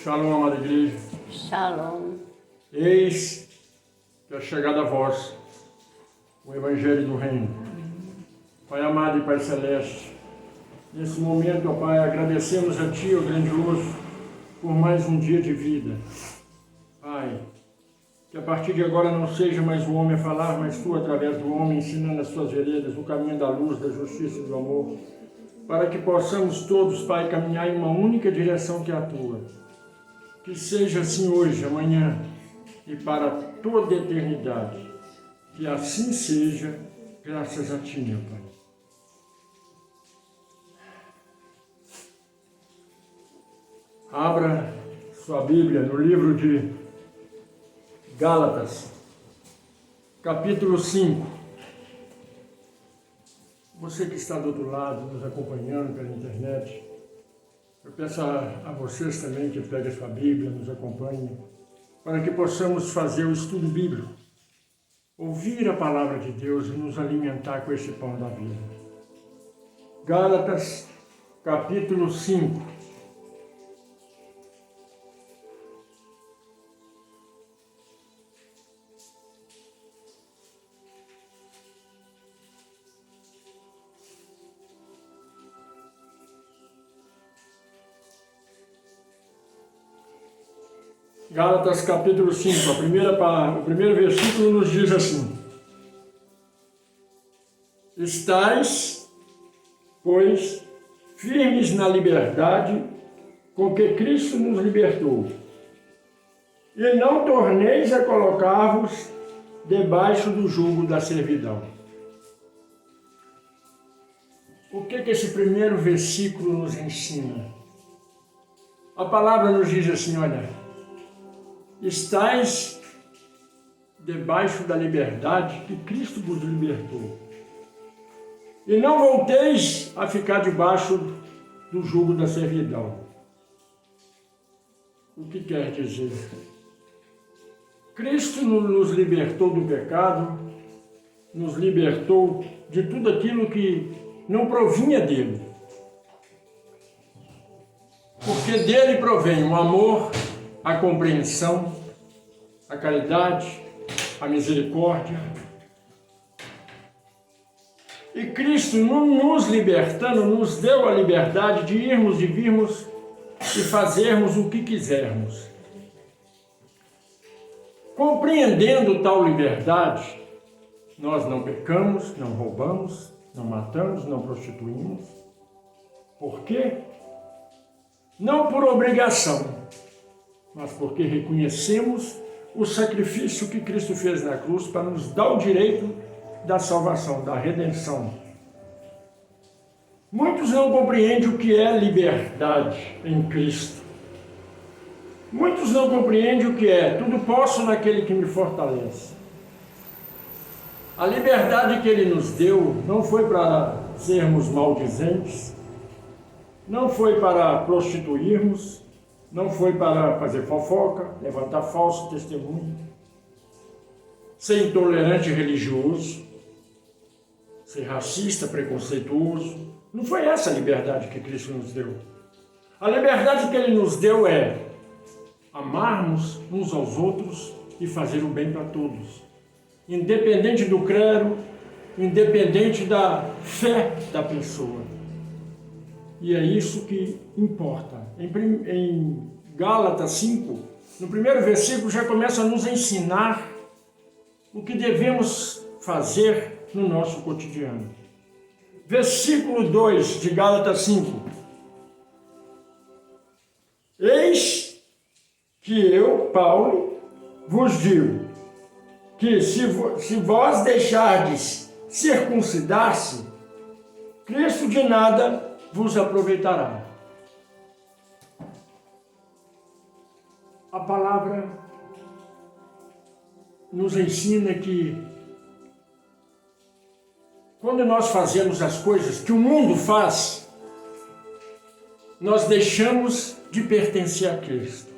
Shalom, amada igreja. Shalom. Eis que é chegada a vós o Evangelho do Reino. Pai amado e Pai celeste, nesse momento, ó Pai, agradecemos a Ti, ó grandioso, por mais um dia de vida. Pai, que a partir de agora não seja mais o homem a falar, mas Tu, através do homem, ensinando as Suas veredas, o caminho da luz, da justiça e do amor, para que possamos todos, Pai, caminhar em uma única direção que é a Tua. Que seja assim hoje, amanhã e para toda a eternidade. Que assim seja, graças a Ti, meu Pai. Abra sua Bíblia no livro de Gálatas, capítulo 5. Você que está do outro lado, nos acompanhando pela internet, eu peço a vocês também que peguem a sua Bíblia, nos acompanhem, para que possamos fazer o estudo bíblico, ouvir a palavra de Deus e nos alimentar com esse pão da vida. Gálatas, capítulo 5. Gálatas capítulo 5, o primeiro versículo nos diz assim: Estais, pois, firmes na liberdade com que Cristo nos libertou, e não torneis a colocar-vos debaixo do jugo da servidão. O que esse primeiro versículo nos ensina? A palavra nos diz assim, olha: estais debaixo da liberdade que Cristo vos libertou. E não volteis a ficar debaixo do jugo da servidão. O que quer dizer? Cristo nos libertou do pecado, nos libertou de tudo aquilo que não provinha dele. Porque dele provém o amor, a compreensão, a caridade, a misericórdia. E Cristo, nos libertando, nos deu a liberdade de irmos e virmos e fazermos o que quisermos. Compreendendo tal liberdade, nós não pecamos, não roubamos, não matamos, não prostituímos. Por quê? Não por obrigação, mas porque reconhecemos o sacrifício que Cristo fez na cruz para nos dar o direito da salvação, da redenção. Muitos não compreendem o que é liberdade em Cristo. Muitos não compreendem o que é tudo posso naquele que me fortalece. A liberdade que Ele nos deu não foi para sermos maldizentes, não foi para prostituirmos, não foi para fazer fofoca, levantar falso testemunho, ser intolerante religioso, ser racista, preconceituoso. Não foi essa a liberdade que Cristo nos deu. A liberdade que Ele nos deu é amarmos uns aos outros e fazer o bem para todos, independente do credo, independente da fé da pessoa. E é isso que importa. Em Gálatas 5, no primeiro versículo, já começa a nos ensinar o que devemos fazer no nosso cotidiano. Versículo 2 de Gálatas 5. Eis que eu, Paulo, vos digo que se vós deixardes circuncidar-se, Cristo de nada vos aproveitará. A palavra nos ensina que quando nós fazemos as coisas que o mundo faz, nós deixamos de pertencer a Cristo.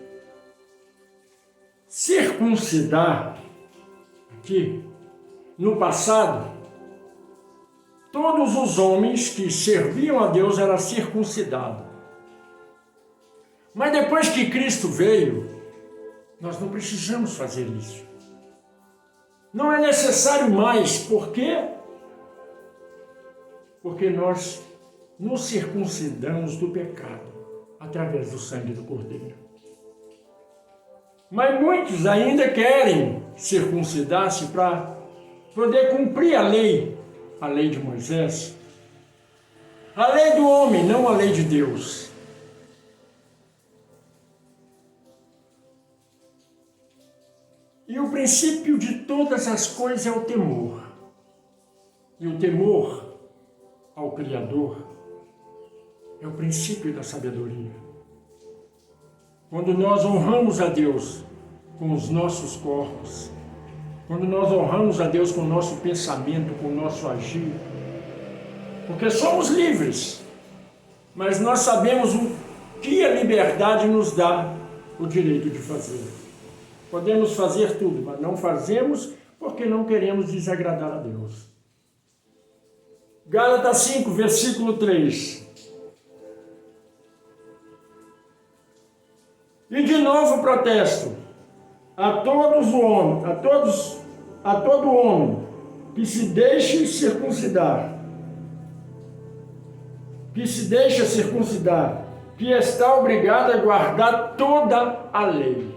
Circuncidar, aqui, no passado, todos os homens que serviam a Deus eram circuncidados. Mas depois que Cristo veio, nós não precisamos fazer isso. Não é necessário mais. Por quê? Porque nós nos circuncidamos do pecado através do sangue do Cordeiro. Mas muitos ainda querem circuncidar-se para poder cumprir a lei de Moisés, a lei do homem, não a lei de Deus. E o princípio de todas as coisas é o temor. E o temor ao Criador é o princípio da sabedoria. Quando nós honramos a Deus com os nossos corpos, quando nós honramos a Deus com o nosso pensamento, com o nosso agir, porque somos livres, mas nós sabemos o que a liberdade nos dá o direito de fazer. Podemos fazer tudo, mas não fazemos porque não queremos desagradar a Deus. Gálatas 5, versículo 3. E de novo protesto a todo homem que se deixe circuncidar, que está obrigado a guardar toda a lei.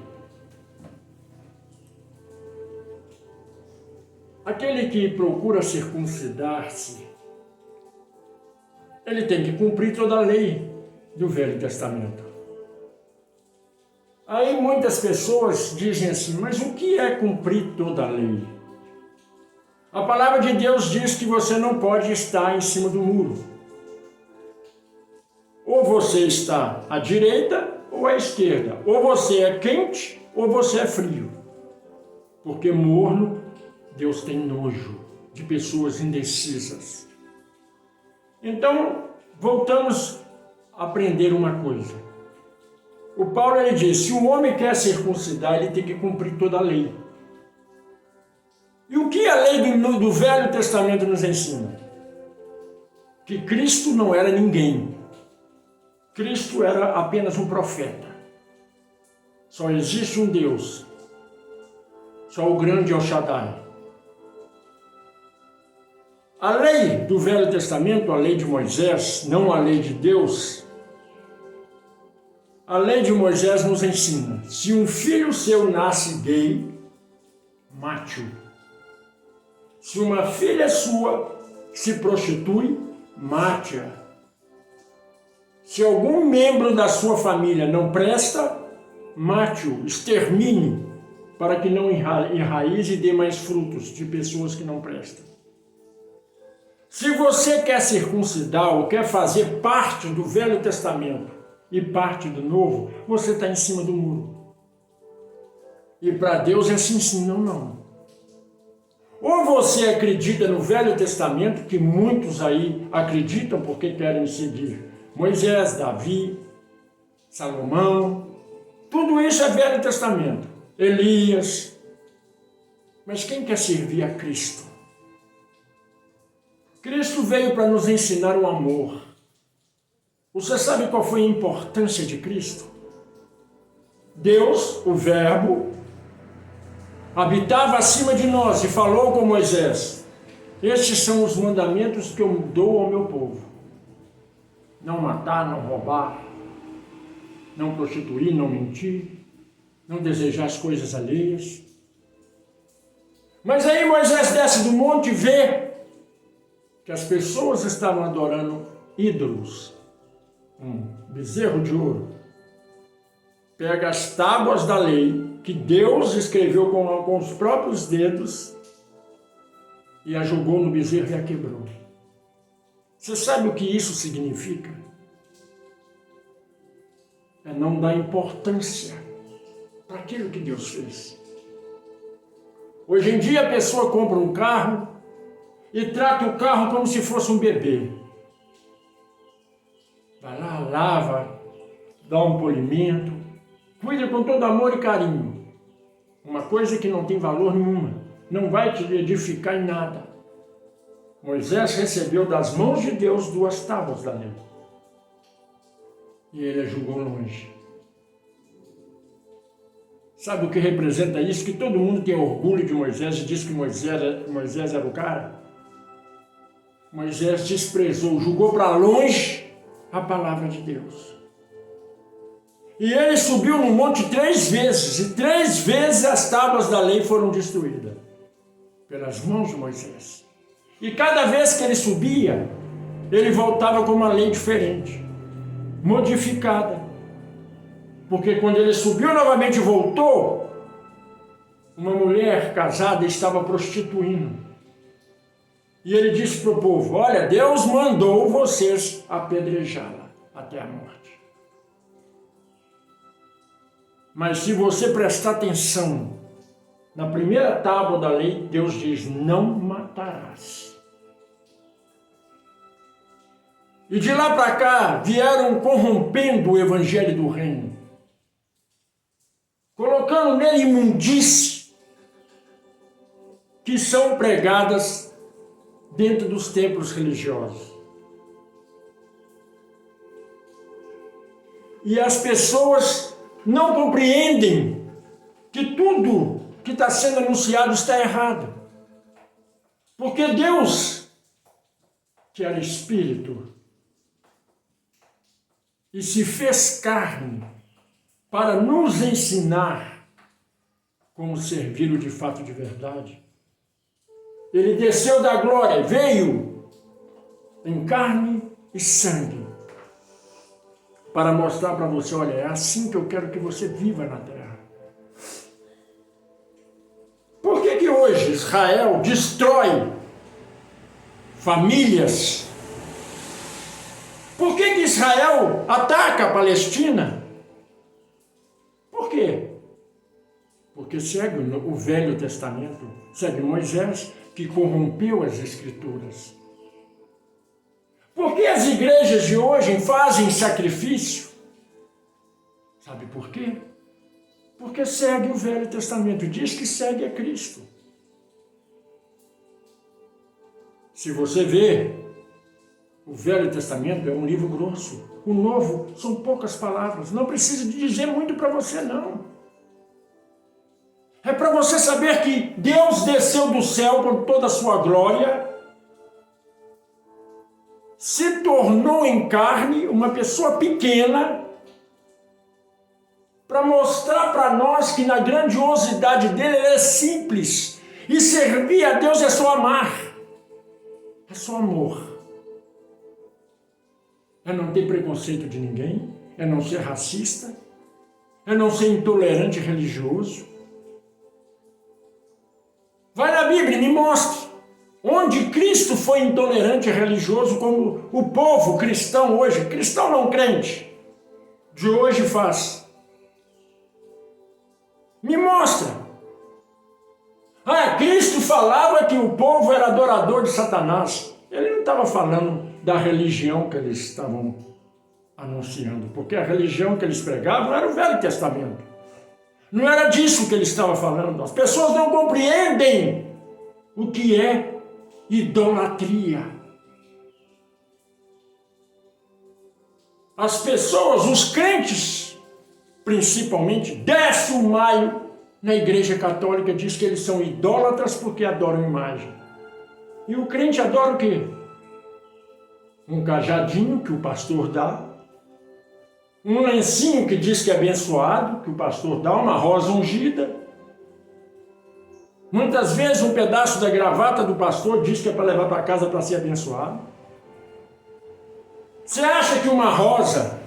Aquele que procura circuncidar-se, ele tem que cumprir toda a lei do Velho Testamento. Aí muitas pessoas dizem assim, mas o que é cumprir toda a lei? A palavra de Deus diz que você não pode estar em cima do muro. Ou você está à direita ou à esquerda. Ou você é quente ou você é frio. Porque morno, Deus tem nojo de pessoas indecisas. Então, voltamos a aprender uma coisa. O Paulo ele diz, se o homem quer circuncidar, ele tem que cumprir toda a lei. E o que a lei do Velho Testamento nos ensina? Que Cristo não era ninguém. Cristo era apenas um profeta. Só existe um Deus. Só o grande El Shaddai. A lei do Velho Testamento, a lei de Moisés, não a lei de Deus, a lei de Moisés nos ensina, se um filho seu nasce gay, mate-o. Se uma filha sua se prostitui, mate-a. Se algum membro da sua família não presta, mate-o, extermine, para que não enraize e dê mais frutos de pessoas que não prestam. Se você quer circuncidar ou quer fazer parte do Velho Testamento e parte do Novo, você está em cima do muro. E para Deus é assim, sim, não, não. Ou você acredita no Velho Testamento, que muitos aí acreditam porque querem seguir Moisés, Davi, Salomão, tudo isso é Velho Testamento, Elias. Mas quem quer servir a Cristo? Cristo veio para nos ensinar o amor. Você sabe qual foi a importância de Cristo? Deus, o Verbo, habitava acima de nós e falou com Moisés, estes são os mandamentos que eu dou ao meu povo. Não matar, não roubar, não prostituir, não mentir, não desejar as coisas alheias. Mas aí Moisés desce do monte e vê que as pessoas estavam adorando ídolos, um bezerro de ouro. Pega as tábuas da lei que Deus escreveu com os próprios dedos e a jogou no bezerro e a quebrou. Você sabe o que isso significa? É não dar importância para aquilo que Deus fez. Hoje em dia a pessoa compra um carro e trata o carro como se fosse um bebê. Vai lá, lava, dá um polimento, cuida com todo amor e carinho. Uma coisa que não tem valor nenhuma, não vai te edificar em nada. Moisés recebeu das mãos de Deus 2 tábuas da lei. E ele a jogou longe. Sabe o que representa isso? Que todo mundo tem orgulho de Moisés e diz que Moisés era o cara. Moisés desprezou, jogou para longe a palavra de Deus. E ele subiu no monte 3 vezes, e 3 vezes as tábuas da lei foram destruídas pelas mãos de Moisés. E cada vez que ele subia, ele voltava com uma lei diferente, modificada. Porque quando ele subiu novamente e voltou, uma mulher casada estava prostituindo. E ele disse para o povo: olha, Deus mandou vocês apedrejá-la até a morte. Mas se você prestar atenção, na primeira tábua da lei, Deus diz: não matarás. E de lá para cá, vieram corrompendo o evangelho do reino, colocando nele imundície, que são pregadas dentro dos templos religiosos. E as pessoas não compreendem que tudo que está sendo anunciado está errado. Porque Deus, que era Espírito, e se fez carne para nos ensinar como servi-lo de fato de verdade. Ele desceu da glória, veio em carne e sangue, para mostrar para você: olha, é assim que eu quero que você viva na terra. Por que hoje Israel destrói famílias? Por que Israel ataca a Palestina? Por quê? Porque segue o Velho Testamento, segue Moisés, que corrompeu as Escrituras. Por que as igrejas de hoje fazem sacrifício? Sabe por quê? Porque segue o Velho Testamento, diz que segue a Cristo. Se você vê, o Velho Testamento é um livro grosso. O Novo são poucas palavras. Não precisa de dizer muito para você, não. É para você saber que Deus desceu do céu com toda a sua glória, se tornou em carne uma pessoa pequena, para mostrar para nós que na grandiosidade dele ele é simples. E servir a Deus é só amar. É só amor. É não ter preconceito de ninguém, é não ser racista, é não ser intolerante religioso. Vai na Bíblia e me mostre onde Cristo foi intolerante religioso como o povo cristão hoje, cristão não crente, de hoje faz. Me mostra. Cristo falava que o povo era adorador de Satanás. Ele não estava falando da religião que eles estavam anunciando, porque a religião que eles pregavam era o Velho Testamento. Não era disso que ele estava falando. As pessoas não compreendem o que é idolatria. As pessoas, os crentes, principalmente, Décio Maio, na Igreja Católica, diz que eles são idólatras porque adoram imagem. E o crente adora o quê? Um cajadinho que o pastor dá, um lencinho que diz que é abençoado, que o pastor dá, uma rosa ungida. Muitas vezes um pedaço da gravata do pastor diz que é para levar para casa para ser abençoado. Você acha que uma rosa,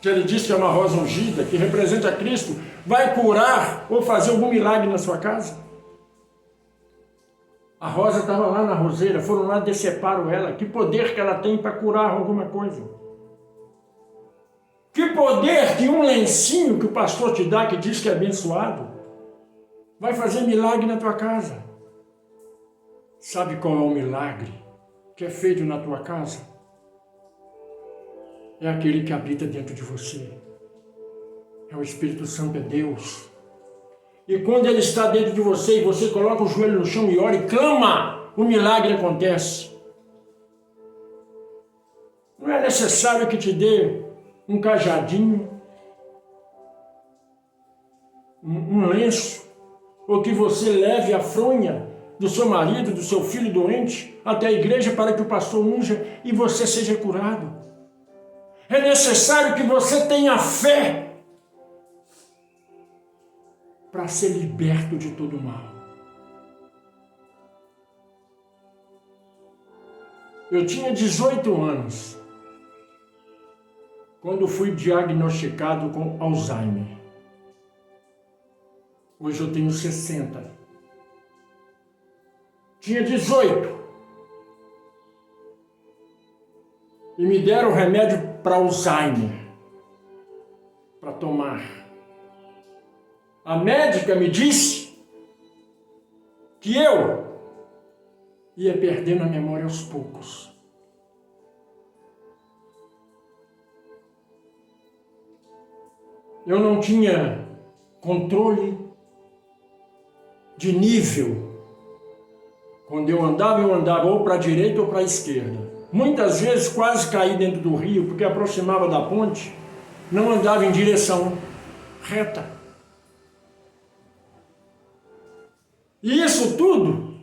que ele diz que é uma rosa ungida, que representa Cristo, vai curar ou fazer algum milagre na sua casa? A rosa estava lá na roseira, foram lá, deceparam ela. Que poder que ela tem para curar alguma coisa? Que poder que um lencinho que o pastor te dá, que diz que é abençoado, vai fazer milagre na tua casa? Sabe qual é o milagre que é feito na tua casa? É aquele que habita dentro de você. É o Espírito Santo, é Deus. E quando ele está dentro de você e você coloca o joelho no chão e ora e clama, o milagre acontece. Não é necessário que te dê um cajadinho. um lenço, ou que você leve a fronha do seu marido, do seu filho doente, até a igreja para que o pastor unja e você seja curado. É necessário que você tenha fé para ser liberto de todo mal. Eu tinha 18 anos quando fui diagnosticado com Alzheimer. Hoje eu tenho 60. Tinha 18. E me deram remédio para Alzheimer, para tomar. A médica me disse que eu ia perdendo a memória aos poucos. Eu não tinha controle de nível. Quando eu andava ou para a direita ou para a esquerda. Muitas vezes quase caí dentro do rio, porque aproximava da ponte, não andava em direção reta. E isso tudo,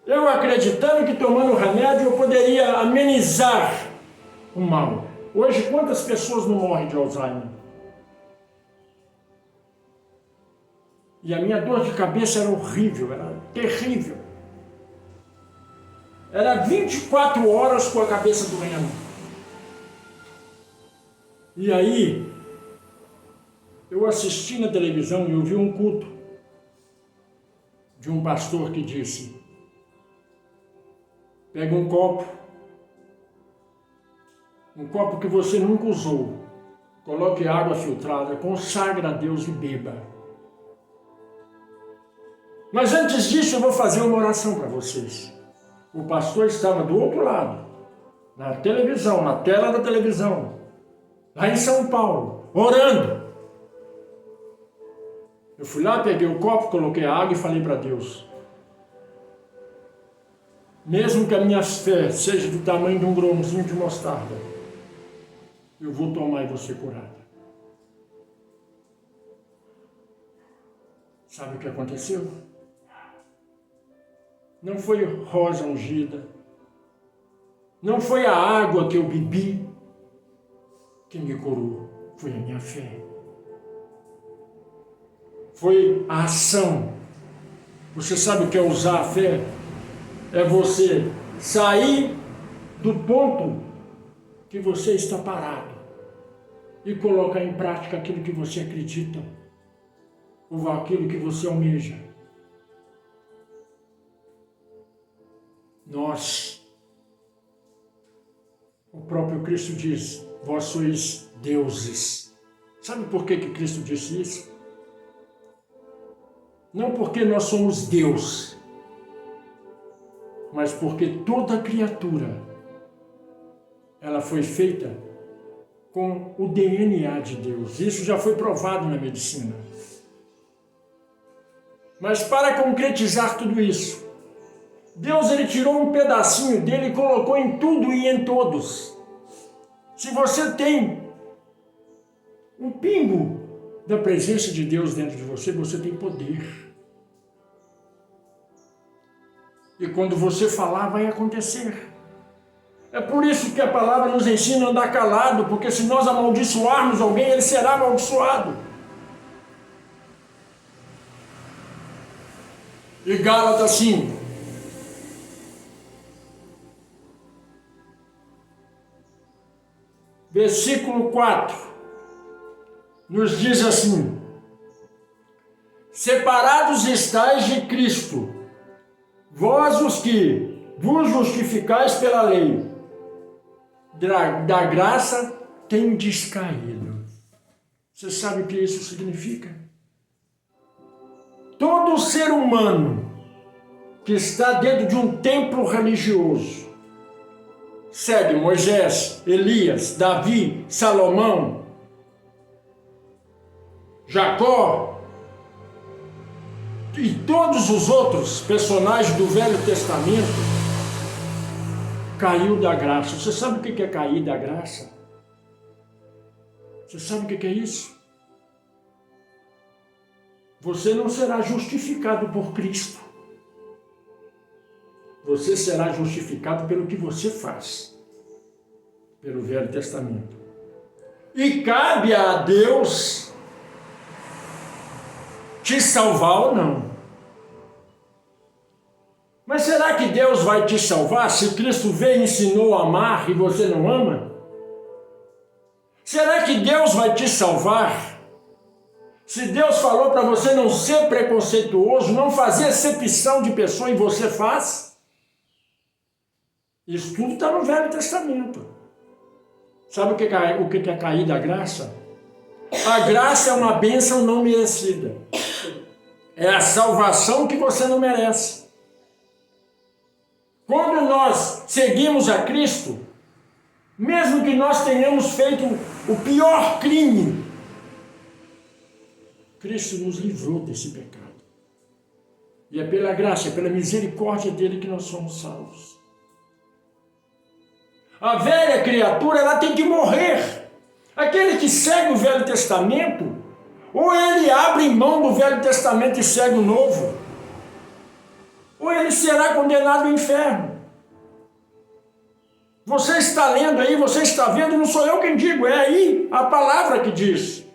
eu acreditando que tomando remédio eu poderia amenizar o mal. Hoje, quantas pessoas não morrem de Alzheimer? E a minha dor de cabeça era horrível, era terrível. Era 24 horas com a cabeça doendo. E aí, eu assisti na televisão e eu vi um culto de um pastor que disse: pega um copo que você nunca usou, coloque água filtrada, consagra a Deus e beba. Mas antes disso eu vou fazer uma oração para vocês. O pastor estava do outro lado, na televisão, na tela da televisão, lá em São Paulo, orando. Eu fui lá, peguei o copo, coloquei a água e falei para Deus: mesmo que a minha fé seja do tamanho de um grãozinho de mostarda, eu vou tomar e vou ser curada. Sabe o que aconteceu? Não foi rosa ungida, não foi a água que eu bebi que me curou, foi a minha fé. Foi a ação. Você sabe o que é usar a fé? É você sair do ponto que você está parado e colocar em prática aquilo que você acredita ou aquilo que você almeja. Nós, o próprio Cristo diz: vós sois deuses. Sabe por que Cristo disse isso? Não porque nós somos Deus, mas porque toda criatura, ela foi feita com o DNA de Deus. Isso já foi provado na medicina. Mas para concretizar tudo isso, Deus ele tirou um pedacinho dele e colocou em tudo e em todos. Se você tem um pingo da presença de Deus dentro de você, você tem poder. E quando você falar, vai acontecer. É por isso que a palavra nos ensina a andar calado, porque se nós amaldiçoarmos alguém, ele será amaldiçoado. E Gálatas 5. Versículo 4, nos diz assim: separados estáis de Cristo, vós os que vos justificais pela lei, da graça tendes caído. Você sabe o que isso significa? Todo ser humano que está dentro de um templo religioso, segue Moisés, Elias, Davi, Salomão, Jacó e todos os outros personagens do Velho Testamento, caiu da graça. Você sabe o que é cair da graça? Você sabe o que é isso? você não será justificado por Cristo. Você será justificado pelo que você faz, pelo Velho Testamento. E cabe a Deus te salvar ou não. Mas será que Deus vai te salvar se Cristo veio e ensinou a amar e você não ama? Será que Deus vai te salvar se Deus falou para você não ser preconceituoso, não fazer acepção de pessoa e você faz? Isso tudo está no Velho Testamento. Sabe o que é cair da graça? A graça é uma bênção não merecida. É a salvação que você não merece. Quando nós seguimos a Cristo, mesmo que nós tenhamos feito o pior crime, Cristo nos livrou desse pecado. E é pela graça, é pela misericórdia dele que nós somos salvos. A velha criatura, ela tem que morrer. Aquele que segue o Velho Testamento, ou ele abre mão do Velho Testamento e segue o Novo, ou ele será condenado ao inferno. Você está lendo aí, você está vendo, não sou eu quem digo, é aí a palavra que diz.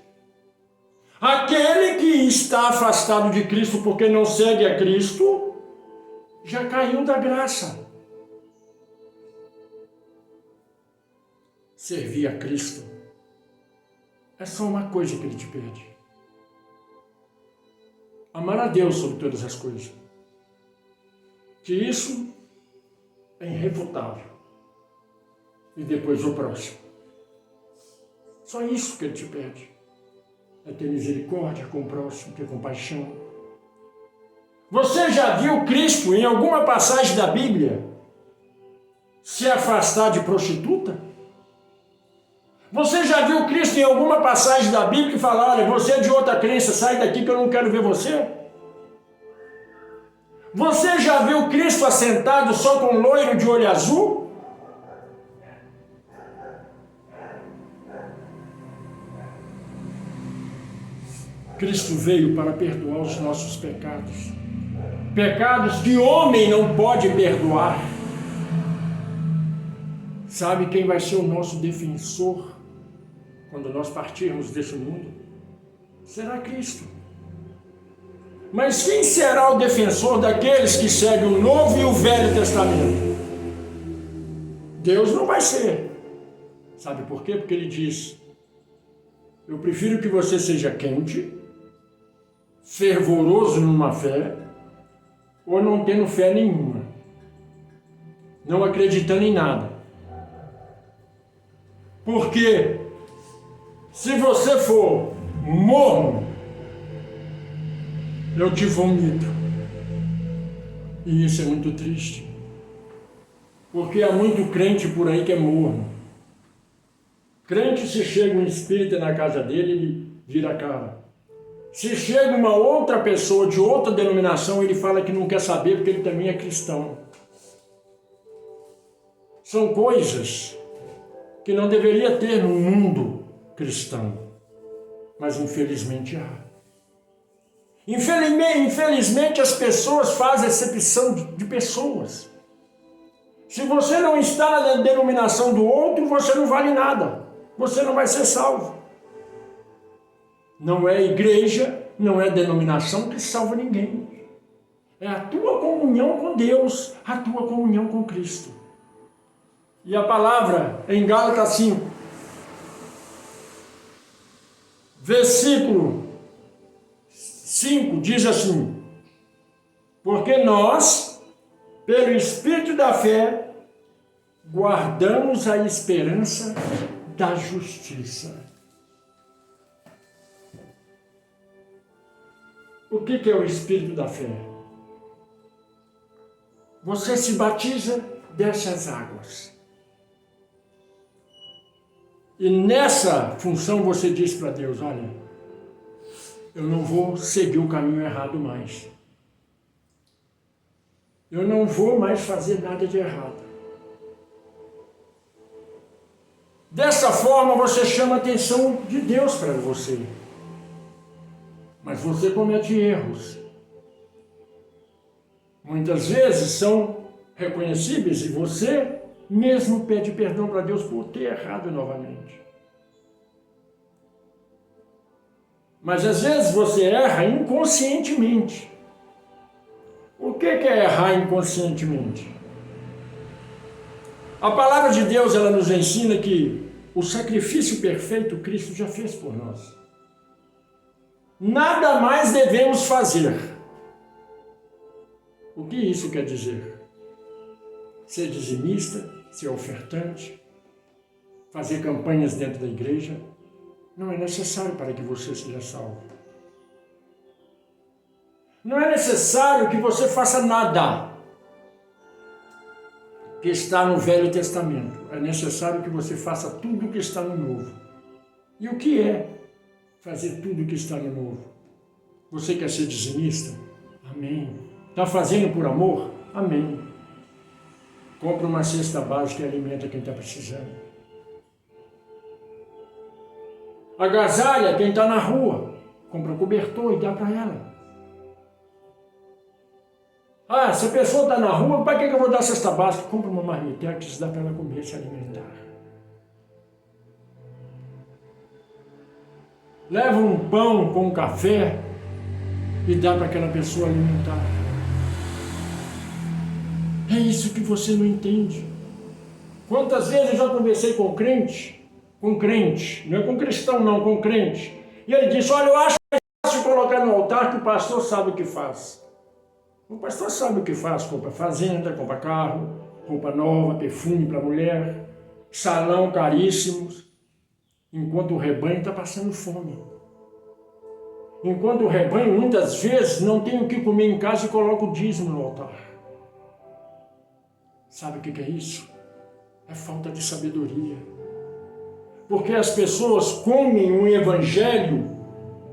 Aquele que está afastado de Cristo porque não segue a Cristo, já caiu da graça. Servir a Cristo é só uma coisa que ele te pede. Amar a Deus sobre todas as coisas. Que isso é irrefutável. E depois o próximo. Só isso que ele te pede. É ter misericórdia com o próximo, ter compaixão. Você já viu Cristo em alguma passagem da Bíblia se afastar de prostituta? Você já viu Cristo em alguma passagem da Bíblia que fala, olha, você é de outra crença, sai daqui que eu não quero ver você? Você já viu Cristo assentado só com um loiro de olho azul? Cristo veio para perdoar os nossos pecados. Pecados que homem não pode perdoar. Sabe quem vai ser o nosso defensor quando nós partirmos desse mundo? Será Cristo. Mas quem será o defensor daqueles que seguem o Novo e o Velho Testamento? Deus não vai ser. Sabe por quê? Porque ele diz, eu prefiro que você seja quente, fervoroso numa fé, ou não tendo fé nenhuma, não acreditando em nada. Porque se você for morno, eu te vomito. E isso é muito triste. Porque há muito crente por aí que é morno. Crente, se chega um espírita na casa dele, ele vira a cara. Se chega uma outra pessoa de outra denominação, ele fala que não quer saber porque ele também é cristão. São coisas que não deveria ter no mundo cristão, mas infelizmente há. Infelizmente as pessoas fazem acepção de pessoas. Se você não está na denominação do outro, você não vale nada, você não vai ser salvo. Não é igreja, não é denominação que salva ninguém. É a tua comunhão com Deus, a tua comunhão com Cristo. E a palavra em Gálatas 5, versículo 5, diz assim, porque nós, pelo Espírito da fé, guardamos a esperança da justiça. O que é o Espírito da fé? Você se batiza, desce as águas. E nessa função você diz para Deus, olha, eu não vou seguir o caminho errado mais. Eu não vou mais fazer nada de errado. Dessa forma você chama a atenção de Deus para você. Mas você comete erros. Muitas vezes são reconhecíveis e você mesmo pede perdão para Deus por ter errado novamente. Mas às vezes você erra inconscientemente. O que é errar inconscientemente? A palavra de Deus, ela nos ensina que o sacrifício perfeito Cristo já fez por nós. Nada mais devemos fazer. O que isso quer dizer? Ser dizimista, ser ofertante, fazer campanhas dentro da igreja, não é necessário para que você seja salvo. Não é necessário que você faça nada que está no Velho Testamento. É necessário que você faça tudo o que está no Novo. E o que é fazer tudo o que está no Novo? Você quer ser dizimista? Amém. Está fazendo por amor? Amém. Compra uma cesta básica e alimenta quem está precisando. Agasalha quem está na rua. Compra um cobertor e dá para ela. Ah, se a pessoa está na rua, para que eu vou dar cesta básica? Compra uma marmitex que dá para ela comer, se alimentar. Leva um pão com um café e dá para aquela pessoa alimentar. É isso que você não entende. Quantas vezes eu já conversei com crente, não é com cristão não, com crente, e ele disse, olha, eu acho que é fácil colocar no altar que o pastor sabe o que faz. O pastor sabe o que faz, compra fazenda, compra carro, roupa nova, perfume para mulher, salão caríssimos, enquanto o rebanho está passando fome. Enquanto o rebanho, muitas vezes, não tem o que comer em casa e coloca o dízimo no altar. Sabe o que é isso? É falta de sabedoria. Porque as pessoas comem um evangelho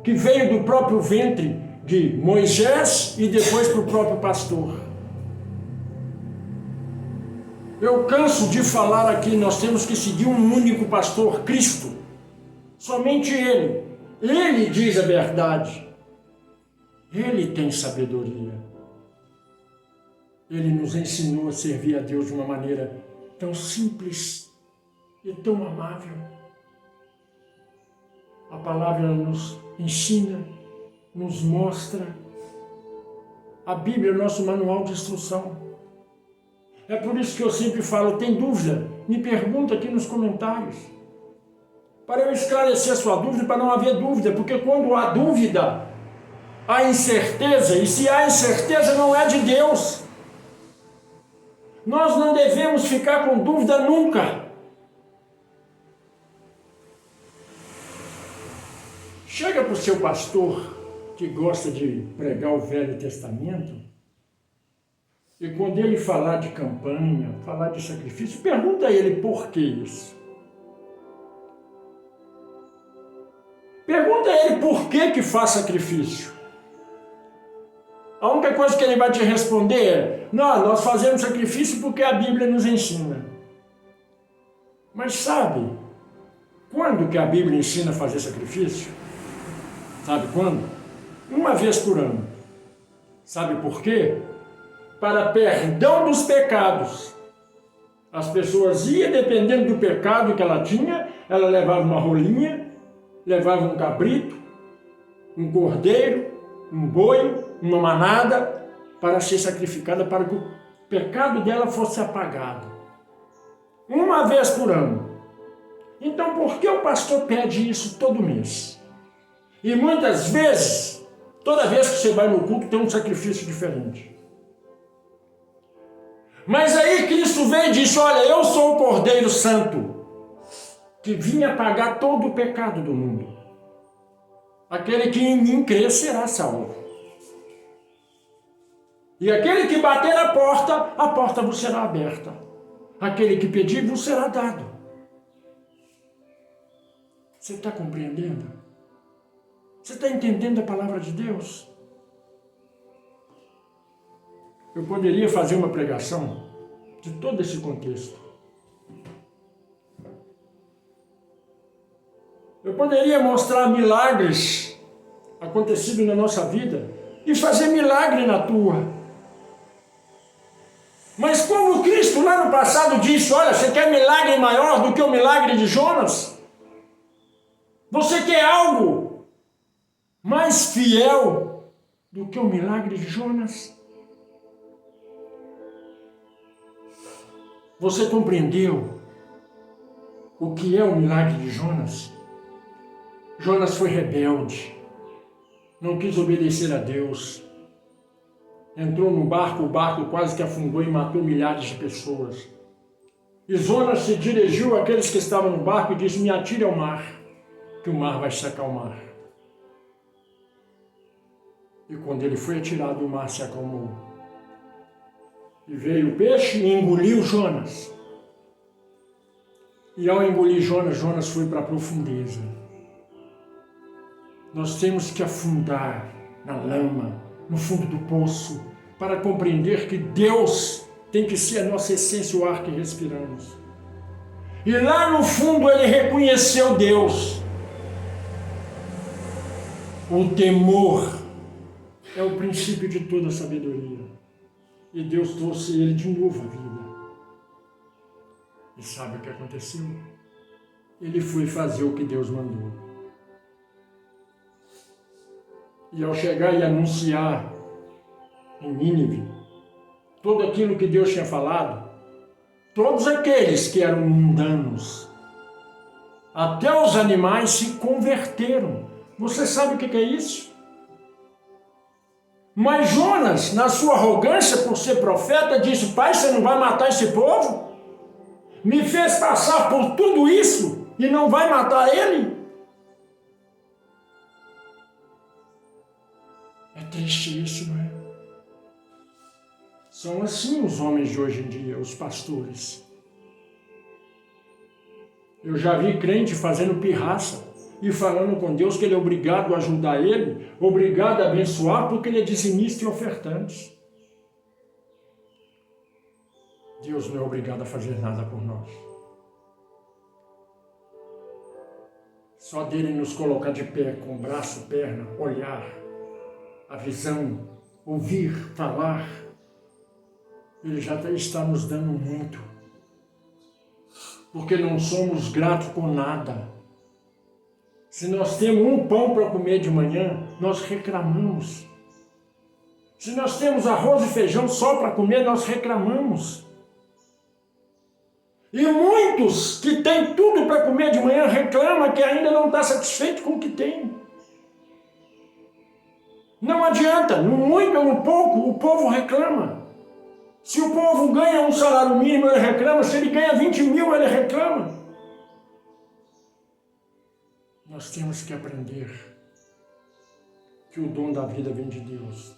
que veio do próprio ventre de Moisés e depois para o próprio pastor. Eu canso de falar aqui, nós temos que seguir um único pastor, Cristo. Somente Ele. Ele diz a verdade. Ele tem sabedoria. Ele nos ensinou a servir a Deus de uma maneira tão simples e tão amável. A palavra nos ensina, nos mostra. A Bíblia é o nosso manual de instrução. É por isso que eu sempre falo, tem dúvida? Me pergunta aqui nos comentários. Para eu esclarecer a sua dúvida, para não haver dúvida, porque quando há dúvida, há incerteza, e se há incerteza não é de Deus. Nós não devemos ficar com dúvida nunca. Chega para o seu pastor que gosta de pregar o Velho Testamento e quando ele falar de campanha, falar de sacrifício, pergunta a ele por que isso. Pergunta a ele por que faz sacrifício. A única coisa que ele vai te responder é, não, nós fazemos sacrifício porque a Bíblia nos ensina. Mas sabe, quando que a Bíblia ensina a fazer sacrifício? Sabe quando? Uma vez por ano. Sabe por quê? Para perdão dos pecados. As pessoas iam, dependendo do pecado que ela tinha, ela levava uma rolinha, levava um cabrito, um cordeiro, um boi, uma manada, para ser sacrificada, para que o pecado dela fosse apagado. Uma vez por ano. Então, por que o pastor pede isso todo mês? E muitas vezes, toda vez que você vai no culto, tem um sacrifício diferente. Mas aí Cristo veio e disse, olha, eu sou o Cordeiro Santo, que vinha pagar todo o pecado do mundo. Aquele que em mim crer será salvo. E aquele que bater a porta vos será aberta. Aquele que pedir, vos será dado. Você está compreendendo? Você está entendendo a palavra de Deus? Eu poderia fazer uma pregação de todo esse contexto. Eu poderia mostrar milagres acontecido na nossa vida e fazer milagre na tua. Mas como Cristo lá no passado disse, olha, você quer milagre maior do que o milagre de Jonas? Você quer algo mais fiel do que o milagre de Jonas? Você compreendeu o que é o milagre de Jonas? Jonas foi rebelde, não quis obedecer a Deus. Entrou no barco, o barco quase que afundou e matou milhares de pessoas. E Jonas se dirigiu àqueles que estavam no barco e disse, me atire ao mar, que o mar vai se acalmar. E quando ele foi atirado, o mar se acalmou. E veio o peixe e engoliu Jonas. E ao engolir Jonas, Jonas foi para a profundeza. Nós temos que afundar na lama, no fundo do poço, para compreender que Deus tem que ser a nossa essência, o ar que respiramos. E lá no fundo ele reconheceu Deus. O temor é o princípio de toda a sabedoria. E Deus trouxe ele de novo à vida. E sabe o que aconteceu? Ele foi fazer o que Deus mandou. E ao chegar e anunciar em Nínive tudo aquilo que Deus tinha falado, todos aqueles que eram mundanos, até os animais se converteram. Você sabe o que é isso? Mas Jonas, na sua arrogância por ser profeta, disse, pai, você não vai matar esse povo? Me fez passar por tudo isso e não vai matar ele? É triste isso, não é? São assim os homens de hoje em dia, os pastores. Eu já vi crente fazendo pirraça e falando com Deus que ele é obrigado a ajudar ele, obrigado a abençoar, porque ele é dizimista e ofertante. Deus não é obrigado a fazer nada por nós. Só dele nos colocar de pé, com braço, perna, olhar, a visão, ouvir, falar, ele já está nos dando muito. Porque não somos gratos com nada. Se nós temos um pão para comer de manhã, nós reclamamos. Se nós temos arroz e feijão só para comer, nós reclamamos. E muitos que têm tudo para comer de manhã reclamam que ainda não está satisfeito com o que tem. Não adianta, no muito ou no pouco, o povo reclama. Se o povo ganha um salário mínimo, ele reclama. Se ele ganha 20 mil, ele reclama. Nós temos que aprender que o dom da vida vem de Deus.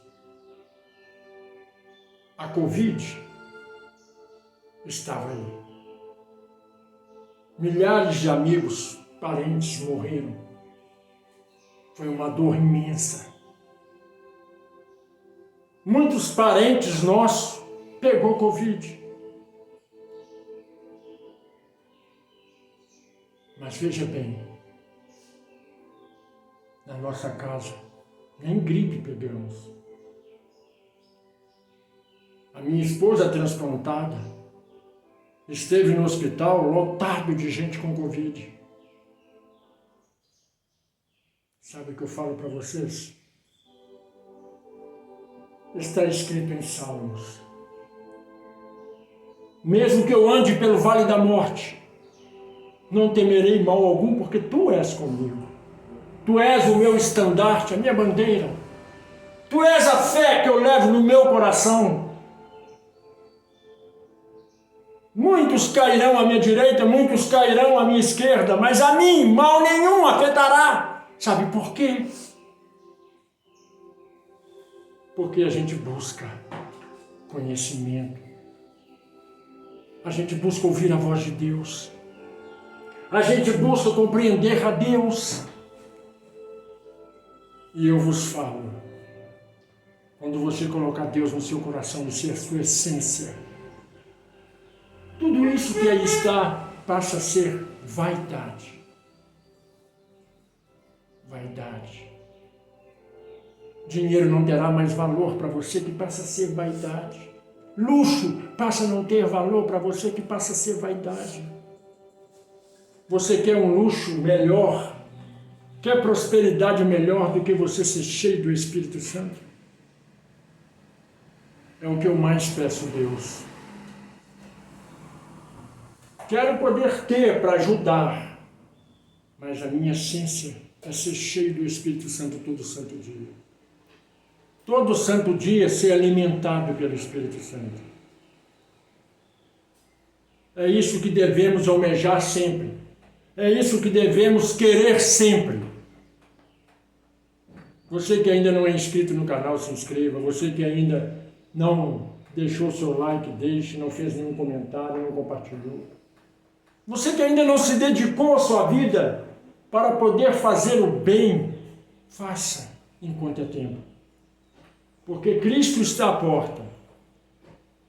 A Covid estava aí. Milhares de amigos, parentes morreram. Foi uma dor imensa. Muitos parentes nossos pegou Covid. Mas veja bem, na nossa casa, nem gripe pegamos. A minha esposa transplantada esteve no hospital lotado de gente com Covid. Sabe o que eu falo para vocês? Está escrito em Salmos. Mesmo que eu ande pelo vale da morte, não temerei mal algum, porque tu és comigo. Tu és o meu estandarte, a minha bandeira. Tu és a fé que eu levo no meu coração. Muitos cairão à minha direita, muitos cairão à minha esquerda, mas a mim mal nenhum afetará. Sabe por quê? Porque a gente busca conhecimento. A gente busca ouvir a voz de Deus. A gente busca compreender a Deus. E eu vos falo, quando você colocar Deus no seu coração, ser a sua essência, tudo isso que aí está passa a ser vaidade. Vaidade. Dinheiro não terá mais valor para você, que passa a ser vaidade. Luxo passa a não ter valor para você, que passa a ser vaidade. Você quer um luxo melhor? Quer prosperidade melhor do que você ser cheio do Espírito Santo? É o que eu mais peço a Deus. Quero poder ter para ajudar, mas a minha essência é ser cheio do Espírito Santo todo santo dia. Todo santo dia ser alimentado pelo Espírito Santo. É isso que devemos almejar sempre. É isso que devemos querer sempre. Você que ainda não é inscrito no canal, se inscreva. Você que ainda não deixou seu like, deixe, não fez nenhum comentário, não compartilhou. Você que ainda não se dedicou à sua vida para poder fazer o bem, faça enquanto é tempo. Porque Cristo está à porta.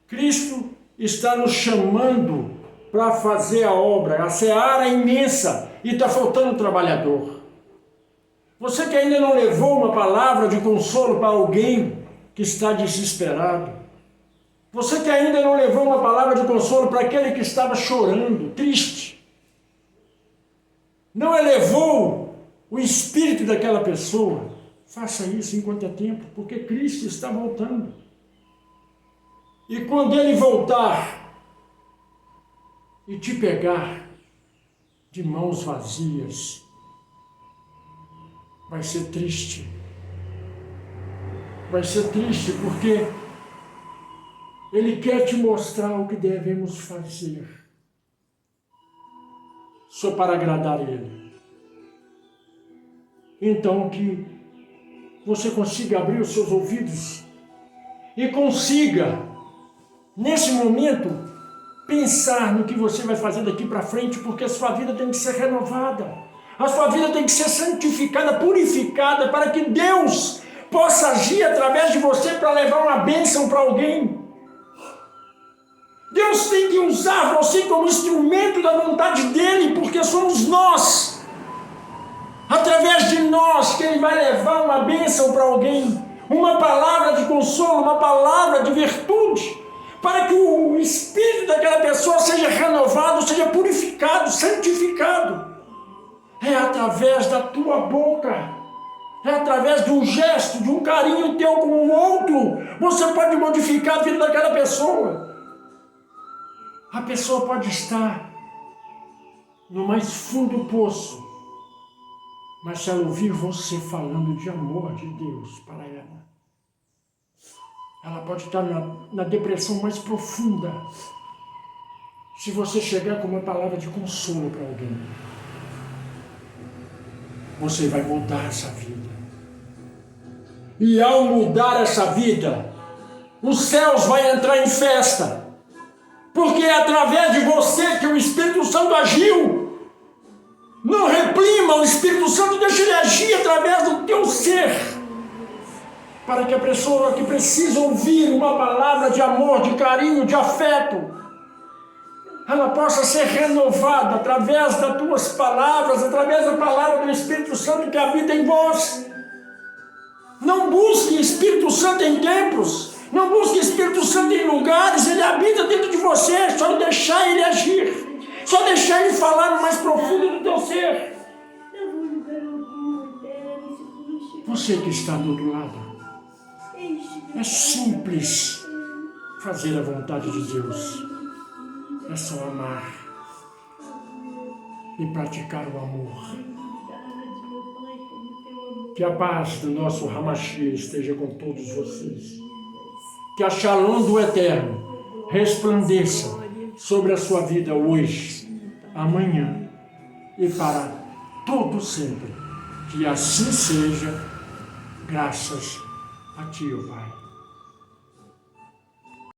Cristo está nos chamando para fazer a obra. A seara é imensa e está faltando trabalhador. Você que ainda não levou uma palavra de consolo para alguém que está desesperado. Você que ainda não levou uma palavra de consolo para aquele que estava chorando, triste. Não elevou o espírito daquela pessoa. Faça isso enquanto é tempo, porque Cristo está voltando. E quando Ele voltar e te pegar de mãos vazias, vai ser triste. Vai ser triste porque Ele quer te mostrar o que devemos fazer, só para agradar Ele. Então que você consiga abrir os seus ouvidos e consiga, nesse momento, pensar no que você vai fazer daqui para frente, porque a sua vida tem que ser renovada, a sua vida tem que ser santificada, purificada, para que Deus possa agir através de você para levar uma bênção para alguém. Deus tem que usar você como instrumento da vontade dEle, porque somos nós, através de nós, que Ele vai levar uma bênção para alguém, uma palavra de consolo, uma palavra de virtude, para que o espírito daquela pessoa seja renovado, seja purificado, santificado. É através da tua boca, é através de um gesto, de um carinho teu com o outro, você pode modificar a vida daquela pessoa. A pessoa pode estar no mais fundo do poço, mas se ela ouvir você falando de amor de Deus para ela pode estar na depressão mais profunda. Se você chegar com uma palavra de consolo para alguém, você vai mudar essa vida. E ao mudar essa vida, os céus vão entrar em festa. Porque é através de você que o Espírito Santo agiu. Não reprima o Espírito Santo, deixa ele agir através do teu ser. Para que a pessoa que precisa ouvir uma palavra de amor, de carinho, de afeto, ela possa ser renovada através das tuas palavras, através da palavra do Espírito Santo que habita em vós. Não busque Espírito Santo em templos. Não busque Espírito Santo em lugares, ele habita dentro de você, só deixar ele agir, só deixar ele falar no mais profundo do teu ser. Você que está do outro lado, é simples fazer a vontade de Deus, é só amar e praticar o amor. Que a paz do nosso Hamashia esteja com todos vocês. Que a Shalom do Eterno resplandeça sobre a sua vida hoje, amanhã e para todo sempre. Que assim seja, graças a Ti, ó Pai.